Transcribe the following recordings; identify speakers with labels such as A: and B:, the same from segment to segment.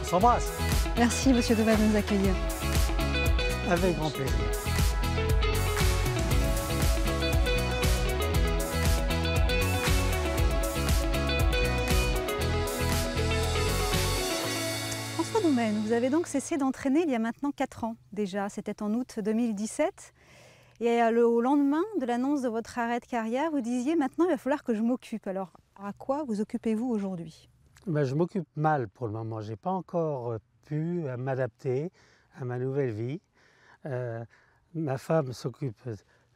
A: On s'embrasse.
B: Merci Monsieur Doumen de nous accueillir.
A: Avec grand plaisir.
B: François Doumen, vous avez donc cessé d'entraîner il y a maintenant 4 ans déjà, c'était en août 2017. Et au lendemain de l'annonce de votre arrêt de carrière, vous disiez maintenant il va falloir que je m'occupe. Alors à quoi vous occupez-vous aujourd'hui?
A: Ben, je m'occupe mal pour le moment. Je n'ai pas encore pu m'adapter à ma nouvelle vie. Ma femme s'occupe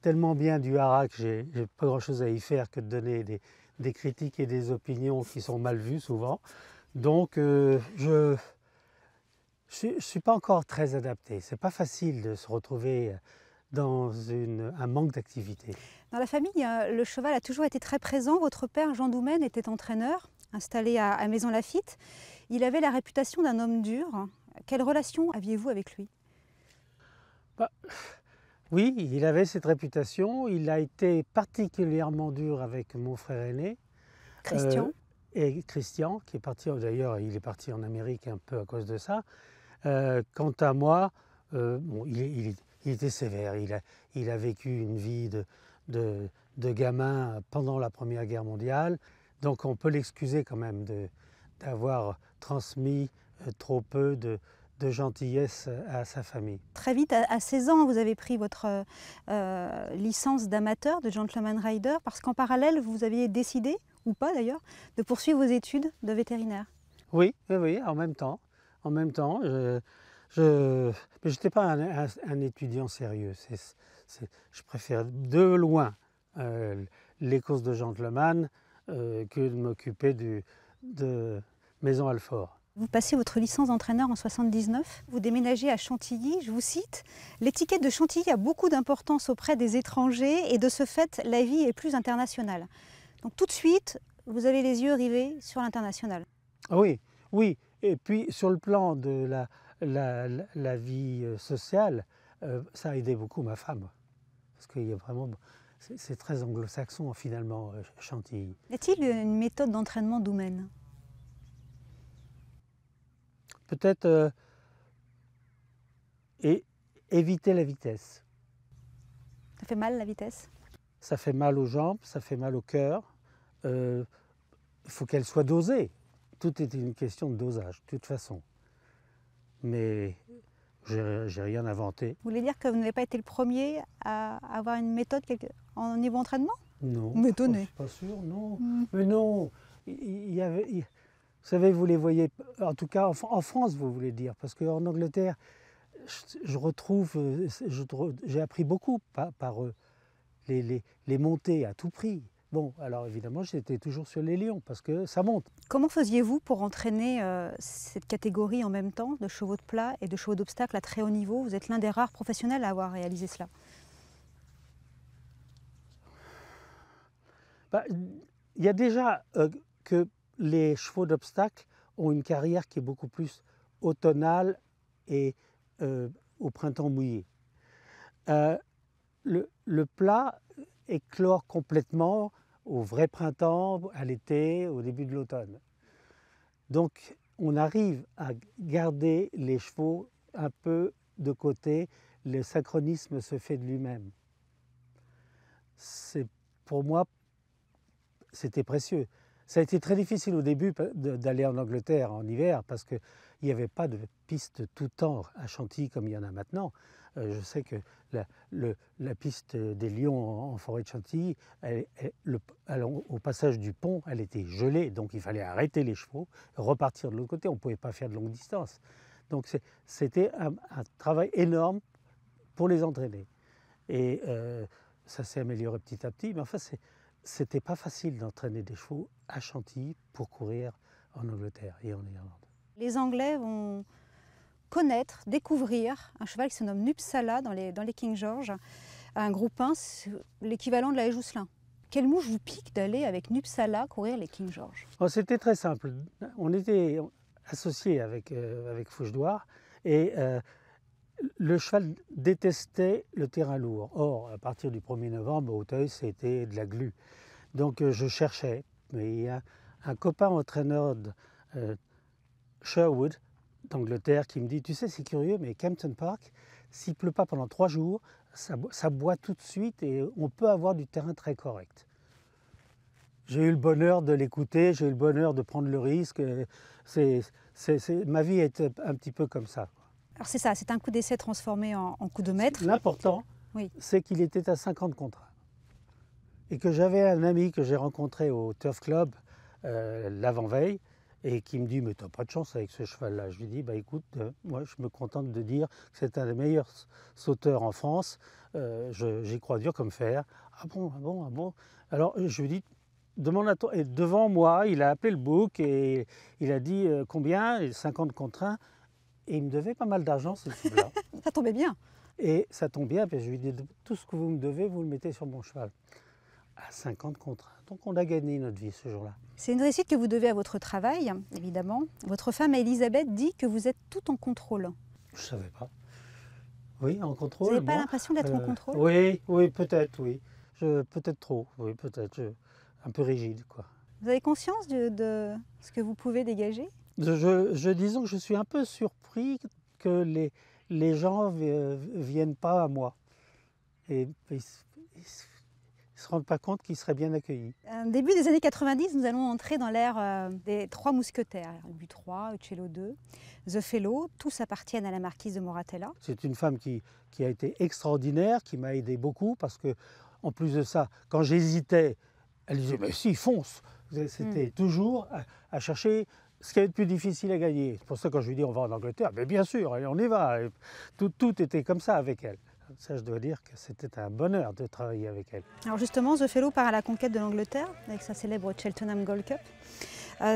A: tellement bien du hara que j'ai pas grand-chose à y faire que de donner des critiques et des opinions qui sont mal vues souvent. Donc je suis pas encore très adapté. C'est pas facile de se retrouver dans un manque d'activité.
B: Dans la famille, le cheval a toujours été très présent. Votre père, Jean Doumen, était entraîneur, installé à Maisons-Laffitte. Il avait la réputation d'un homme dur. Quelle relation aviez-vous avec lui?
A: Oui, il avait cette réputation. Il a été particulièrement dur avec mon frère aîné.
B: Christian.
A: Et Christian, qui est parti, d'ailleurs, il est parti en Amérique un peu à cause de ça. Quant à moi, bon, il était sévère. Il a vécu une vie de gamin pendant la Première Guerre mondiale. Donc on peut l'excuser quand même d'avoir transmis trop peu de gentillesse à sa famille.
B: Très vite, à 16 ans, vous avez pris votre licence d'amateur, de gentleman rider, parce qu'en parallèle, vous aviez décidé, ou pas d'ailleurs, de poursuivre vos études de vétérinaire.
A: Oui, en même temps. En même temps, mais je n'étais pas un étudiant sérieux. Je préfère de loin les courses de gentleman que de m'occuper de Maison Alfort.
B: Vous passez votre licence d'entraîneur en 79, vous déménagez à Chantilly, je vous cite, « L'étiquette de Chantilly a beaucoup d'importance auprès des étrangers et de ce fait, la vie est plus internationale. » Donc tout de suite, vous avez les yeux rivés sur l'international.
A: Oui, oui. Et puis sur le plan de la vie sociale, ça a aidé beaucoup ma femme. Parce qu'il y a vraiment, c'est très anglo-saxon finalement, Chantilly.
B: Y a-t-il une méthode d'entraînement Doumen?
A: Peut-être éviter la vitesse.
B: Ça fait mal la vitesse?
A: Ça fait mal aux jambes, ça fait mal au cœur. Il faut qu'elle soit dosée. Tout est une question de dosage, de toute façon. Mais j'ai rien inventé.
B: Vous voulez dire que vous n'avez pas été le premier à avoir une méthode en niveau entraînement?
A: Non.
B: Vous m'étonnez.
A: Je suis pas sûr, non. Mais non, vous savez, vous les voyez, en tout cas en France, vous voulez dire, parce qu'en Angleterre, j'ai appris beaucoup par eux, les montées à tout prix. Bon, alors évidemment, j'étais toujours sur les lions, parce que ça monte.
B: Comment faisiez-vous pour entraîner cette catégorie en même temps, de chevaux de plat et de chevaux d'obstacle à très haut niveau? Vous êtes l'un des rares professionnels à avoir réalisé cela.
A: Il y a déjà que les chevaux d'obstacle ont une carrière qui est beaucoup plus automnale et au printemps mouillé. Le plat éclore complètement au vrai printemps, à l'été, au début de l'automne. Donc on arrive à garder les chevaux un peu de côté, le synchronisme se fait de lui-même. Pour moi, c'était précieux. Ça a été très difficile au début d'aller en Angleterre en hiver parce qu'il n'y avait pas de piste tout le temps à Chantilly comme il y en a maintenant. Je sais que la piste des Lions en forêt de Chantilly, au passage du pont, elle était gelée, donc il fallait arrêter les chevaux, repartir de l'autre côté, on ne pouvait pas faire de longue distance. Donc c'était un travail énorme pour les entraîner. Et ça s'est amélioré petit à petit, mais enfin c'était pas facile d'entraîner des chevaux à Chantilly pour courir en Angleterre et en Irlande.
B: Les Anglais vont connaître, découvrir un cheval qui se nomme Nupsala dans les King George, un groupe 1, l'équivalent de la Haie Jousselin. Quelle mouche vous pique d'aller avec Nupsala courir les King George?
A: C'était très simple. On était associés avec Fouche-Douar et le cheval détestait le terrain lourd. Or, à partir du 1er novembre, à Auteuil, c'était de la glu. Donc je cherchais, mais il y a un copain entraîneur de Sherwood d'Angleterre qui me dit, tu sais, c'est curieux, mais Kempton Park, s'il ne pleut pas pendant 3 jours, ça boit tout de suite et on peut avoir du terrain très correct. J'ai eu le bonheur de l'écouter, j'ai eu le bonheur de prendre le risque. Ma vie est un petit peu comme ça.
B: Alors c'est ça, c'est un coup d'essai transformé en coup de maître.
A: L'important,
B: Oui.
A: c'est qu'il était à 50 contre 1. Et que j'avais un ami que j'ai rencontré au Turf Club l'avant-veille et qui me dit « mais t'as pas de chance avec ce cheval-là ». Je lui dis « écoute, moi je me contente de dire que c'est un des meilleurs sauteurs en France, j'y crois dur comme fer ». « Ah bon, ah bon, ah bon ?» Alors je lui dis « demande à toi ». Et devant moi, il a appelé le book et il a dit « combien ?» 50 contre 1. Et il me devait pas mal d'argent, ce type-là.
B: Ça tombait bien.
A: Et ça tombe bien, parce que je lui dis « tout ce que vous me devez, vous le mettez sur mon cheval ». À 50 contre 1. Donc on a gagné notre vie ce jour-là.
B: C'est une réussite que vous devez à votre travail, évidemment. Votre femme Elisabeth dit que vous êtes tout en contrôle.
A: Je ne savais pas. Oui, en contrôle.
B: Vous n'avez pas l'impression d'être en contrôle?
A: Oui, peut-être, oui. Peut-être trop, oui, peut-être. Un peu rigide, quoi.
B: Vous avez conscience de ce que vous pouvez dégager?
A: Disons que je suis un peu surpris que les gens ne viennent pas à moi. Et ils ne se rendent pas compte qu'ils seraient bien accueillis.
B: Début des années 90, nous allons entrer dans l'ère des 3 mousquetaires. Louis III, Uccello II, The Fellow, tous appartiennent à la marquise de Moratella.
A: C'est une femme qui a été extraordinaire, qui m'a aidé beaucoup, parce que, en plus de ça, quand j'hésitais, elle disait « mais si, fonce !» C'était toujours à chercher ce qui est le plus difficile à gagner. C'est pour ça que quand je lui dis « on va en Angleterre », mais bien sûr, allez, on y va. Et tout était comme ça avec elle. Ça, je dois dire que c'était un bonheur de travailler avec elle.
B: Alors justement, The Fellow part à la conquête de l'Angleterre avec sa célèbre Cheltenham Gold Cup.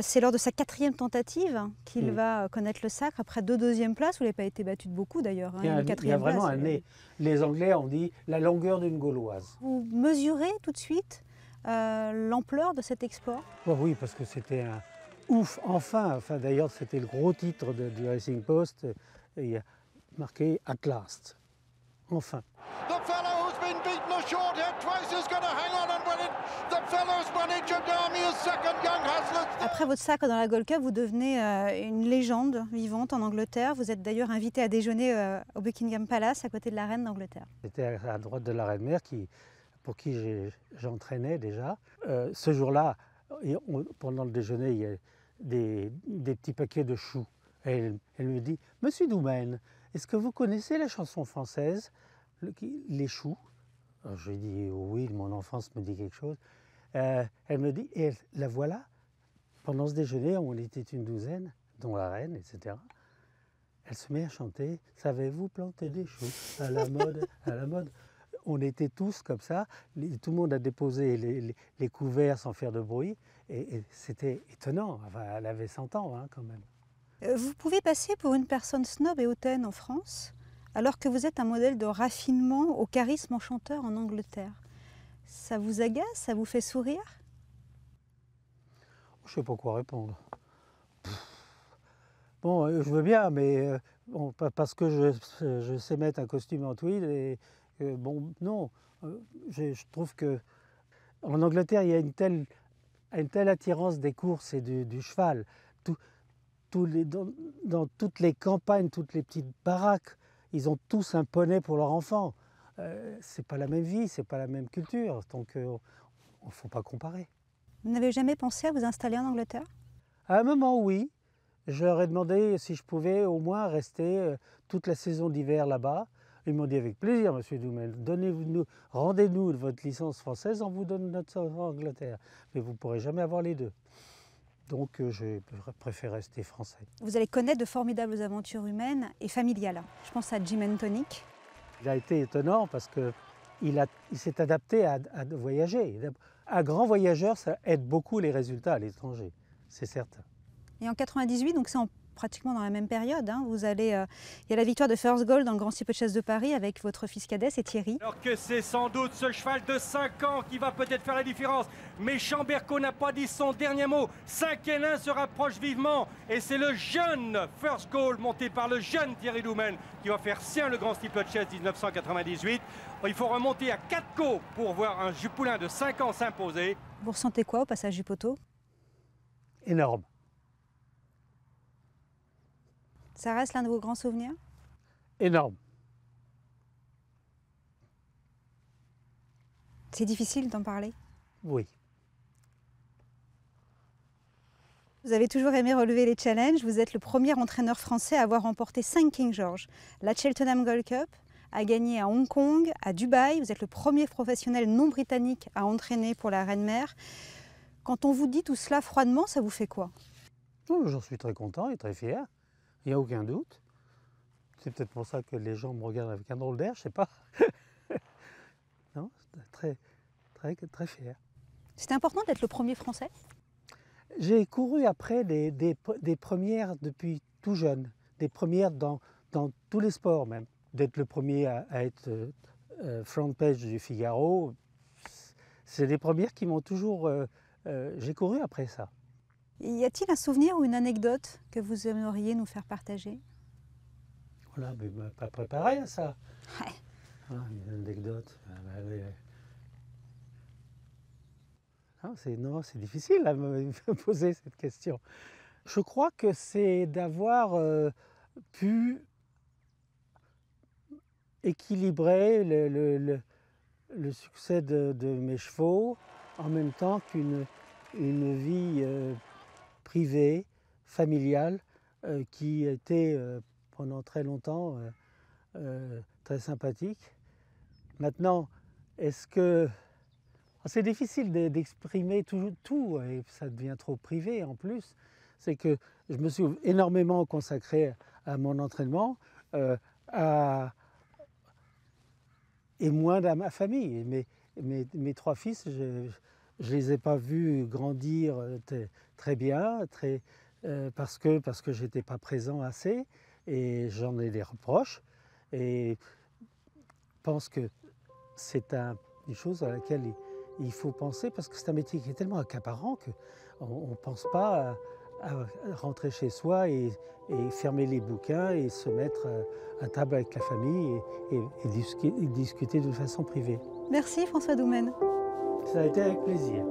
B: C'est lors de sa 4e tentative qu'il va connaître le sacre, après 2 deuxièmes places, où il n'a pas été battu de beaucoup d'ailleurs.
A: Il y a vraiment un nez. Les Anglais ont dit la longueur d'une Gauloise.
B: Vous mesurez tout de suite l'ampleur de cet exploit?
A: Oh oui, parce que c'était un ouf, enfin d'ailleurs, c'était le gros titre du Racing Post. Il y a marqué At last. Enfin.
C: The fellow who's been beaten a short head twice is going to hang on and win it. The fellow's won it. Jadami is second. Young Hustlers.
B: Après votre sacre dans la Gold Cup, vous devenez une légende vivante en Angleterre. Vous êtes d'ailleurs invité à déjeuner au Buckingham Palace à côté de la reine d'Angleterre.
A: J'étais à droite de la reine mère pour qui j'entraînais déjà. Ce jour-là, pendant le déjeuner, il y a des petits paquets de choux. Et elle me dit « Monsieur Doumen, est-ce que vous connaissez la chanson française, Les choux ?» Alors je lui dis « oui, mon enfance me dit quelque chose ». Elle me dit « et la voilà ». Pendant ce déjeuner, on était une douzaine, dont la reine, etc. Elle se met à chanter « Savez-vous planter des choux à la mode, à la mode ». On était tous comme ça, tout le monde a déposé les couverts sans faire de bruit, et c'était étonnant. Enfin, elle avait 100 ans hein, quand même.
B: Vous pouvez passer pour une personne snob et hautaine en France, alors que vous êtes un modèle de raffinement au charisme enchanteur en Angleterre. Ça vous agace? Ça vous fait sourire?
A: Je ne sais pas quoi répondre. Bon, je veux bien, mais bon, parce que je sais mettre un costume en tweed, et bon, non. Je trouve qu'en Angleterre, il y a une telle attirance des courses et du cheval. Dans toutes les campagnes, toutes les petites baraques, ils ont tous un poney pour leur enfant. C'est pas la même vie, c'est pas la même culture, donc il ne faut pas comparer.
B: Vous n'avez jamais pensé à vous installer en Angleterre?
A: À un moment, oui. Je leur ai demandé si je pouvais au moins rester toute la saison d'hiver là-bas. Ils m'ont dit avec plaisir, monsieur Doumen, rendez-nous votre licence française, on vous donne notre Angleterre. Mais vous ne pourrez jamais avoir les deux. Donc je préfère rester français.
B: Vous allez connaître de formidables aventures humaines et familiales. Je pense à Jim Tonic.
A: Il a été étonnant parce qu'il s'est adapté à voyager. Un grand voyageur, ça aide beaucoup les résultats à l'étranger, c'est certain.
B: Et en 98, donc c'est pratiquement dans la même période, hein, il y a la victoire de First Goal dans le Grand Steeplechase de Paris avec votre fils cadet, c'est Thierry.
D: Alors que c'est sans doute ce cheval de 5 ans qui va peut-être faire la différence. Mais Chamberco n'a pas dit son dernier mot. 5-1 se rapproche vivement. Et c'est le jeune First Goal monté par le jeune Thierry Doumen qui va faire sien le Grand Steeplechase 1998. Il faut remonter à 4 coups pour voir un jupoulin de 5 ans s'imposer.
B: Vous ressentez quoi au passage du poteau?
A: Énorme.
B: Ça reste l'un de vos grands souvenirs?
A: Énorme.
B: C'est difficile d'en parler?
A: Oui.
B: Vous avez toujours aimé relever les challenges. Vous êtes le premier entraîneur français à avoir remporté 5 King George, la Cheltenham Gold Cup, à gagner à Hong Kong, à Dubaï. Vous êtes le premier professionnel non britannique à entraîner pour la Reine-Mère. Quand on vous dit tout cela froidement, ça vous fait quoi?
A: Oh, j'en suis très content et très fier. Il n'y a aucun doute. C'est peut-être pour ça que les gens me regardent avec un drôle d'air, je ne sais pas. Non, très fier.
B: C'était important d'être le premier français?
A: J'ai couru après des premières depuis tout jeune, des premières dans tous les sports même. D'être le premier à être front page du Figaro, c'est des premières qui m'ont toujours... j'ai couru après ça.
B: Y a-t-il un souvenir ou une anecdote que vous aimeriez nous faire partager?
A: Voilà, mais pas préparé à ça.
B: Ouais.
A: Ah, une anecdote. Non, c'est difficile à me poser cette question. Je crois que c'est d'avoir pu équilibrer le succès de mes chevaux en même temps qu'une vie privée, familiale, qui était pendant très longtemps très sympathique. Maintenant, est-ce que... C'est difficile d'exprimer tout et ça devient trop privé en plus. C'est que je me suis énormément consacré à mon entraînement et moins à ma famille. Mes 3 fils, je ne les ai pas vus grandir très bien, parce que je n'étais pas présent assez et j'en ai des reproches. Et je pense que c'est une chose à laquelle il faut penser, parce que c'est un métier qui est tellement accaparant qu'on ne pense pas à rentrer chez soi et fermer les bouquins et se mettre à table avec la famille et discuter de façon privée.
B: Merci François Doumène.
A: Ça a été avec plaisir.